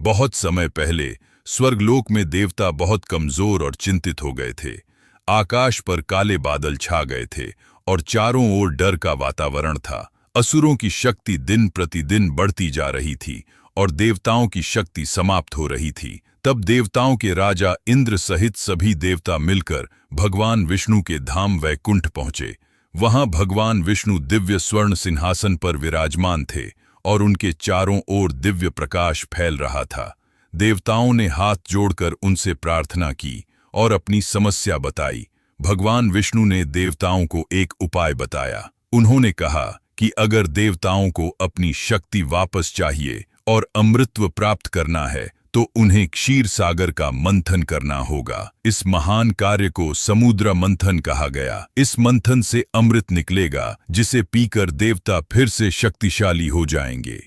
बहुत समय पहले स्वर्गलोक में देवता बहुत कमजोर और चिंतित हो गए थे। आकाश पर काले बादल छा गए थे और चारों ओर डर का वातावरण था। असुरों की शक्ति दिन प्रतिदिन बढ़ती जा रही थी और देवताओं की शक्ति समाप्त हो रही थी। तब देवताओं के राजा इंद्र सहित सभी देवता मिलकर भगवान विष्णु के धाम वैकुंठ पहुंचे। वहां भगवान विष्णु दिव्य स्वर्ण सिंहासन पर विराजमान थे और उनके चारों ओर दिव्य प्रकाश फैल रहा था। देवताओं ने हाथ जोड़कर उनसे प्रार्थना की और अपनी समस्या बताई। भगवान विष्णु ने देवताओं को एक उपाय बताया। उन्होंने कहा कि अगर देवताओं को अपनी शक्ति वापस चाहिए और अमृतत्व प्राप्त करना है तो उन्हें क्षीर सागर का मंथन करना होगा। इस महान कार्य को समुद्र मंथन कहा गया। इस मंथन से अमृत निकलेगा जिसे पीकर देवता फिर से शक्तिशाली हो जाएंगे।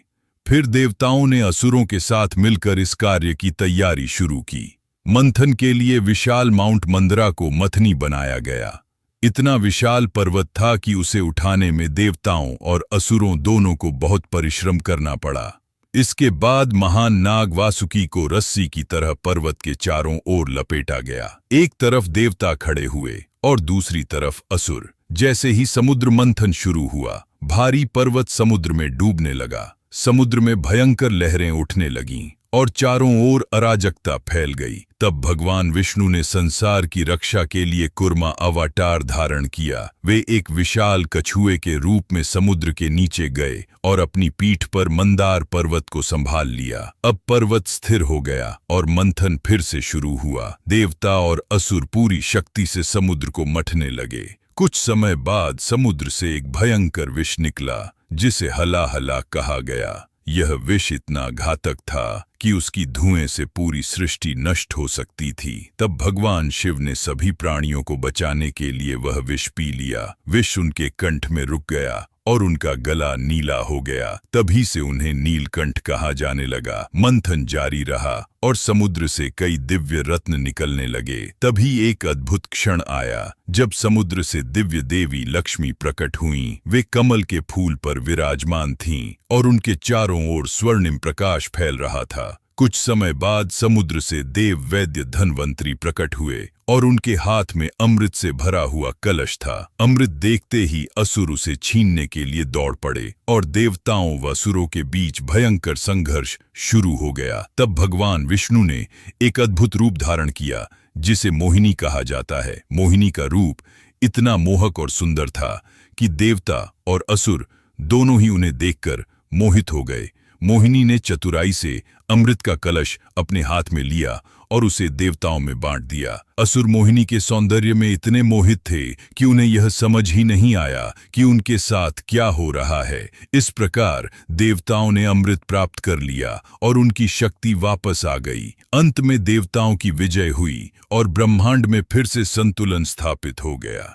फिर देवताओं ने असुरों के साथ मिलकर इस कार्य की तैयारी शुरू की। मंथन के लिए विशाल माउंट मंदरा को मथनी बनाया गया। इतना विशाल पर्वत था कि उसे उठाने में देवताओं और असुरों दोनों को बहुत परिश्रम करना पड़ा। इसके बाद महान नाग वासुकी को रस्सी की तरह पर्वत के चारों ओर लपेटा गया। एक तरफ देवता खड़े हुए और दूसरी तरफ असुर। जैसे ही समुद्र मंथन शुरू हुआ, भारी पर्वत समुद्र में डूबने लगा। समुद्र में भयंकर लहरें उठने लगीं और चारों ओर अराजकता फैल गई। तब भगवान विष्णु ने संसार की रक्षा के लिए कुर्मा अवतार धारण किया। वे एक विशाल कछुए के रूप में समुद्र के नीचे गए और अपनी पीठ पर मंदार पर्वत को संभाल लिया। अब पर्वत स्थिर हो गया और मंथन फिर से शुरू हुआ। देवता और असुर पूरी शक्ति से समुद्र को मथने लगे। कुछ समय बाद समुद्र से एक भयंकर विष निकला जिसे हलाहला कहा गया। यह विष इतना घातक था कि उसकी धुएं से पूरी सृष्टि नष्ट हो सकती थी। तब भगवान शिव ने सभी प्राणियों को बचाने के लिए वह विष पी लिया। विष उनके कंठ में रुक गया और उनका गला नीला हो गया। तभी से उन्हें नीलकंठ कहा जाने लगा। मंथन जारी रहा और समुद्र से कई दिव्य रत्न निकलने लगे। तभी एक अद्भुत क्षण आया जब समुद्र से दिव्य देवी लक्ष्मी प्रकट हुईं। वे कमल के फूल पर विराजमान थीं और उनके चारों ओर स्वर्णिम प्रकाश फैल रहा था। कुछ समय बाद समुद्र से देव वैद्य धन्वंतरी प्रकट हुए और उनके हाथ में अमृत से भरा हुआ कलश था। अमृत देखते ही असुर उसे छीनने के लिए दौड़ पड़े और देवताओं व असुरों के बीच भयंकर संघर्ष शुरू हो गया। तब भगवान विष्णु ने एक अद्भुत रूप धारण किया जिसे मोहिनी कहा जाता है। मोहिनी का रूप इतना मोहक और सुंदर था कि देवता और असुर दोनों ही उन्हें देखकर मोहित हो गए। मोहिनी ने चतुराई से अमृत का कलश अपने हाथ में लिया और उसे देवताओं में बांट दिया। असुर मोहिनी के सौंदर्य में इतने मोहित थे कि उन्हें यह समझ ही नहीं आया कि उनके साथ क्या हो रहा है। इस प्रकार देवताओं ने अमृत प्राप्त कर लिया और उनकी शक्ति वापस आ गई। अंत में देवताओं की विजय हुई और ब्रह्मांड में फिर से संतुलन स्थापित हो गया।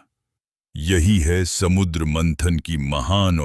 यही है समुद्र मंथन की महान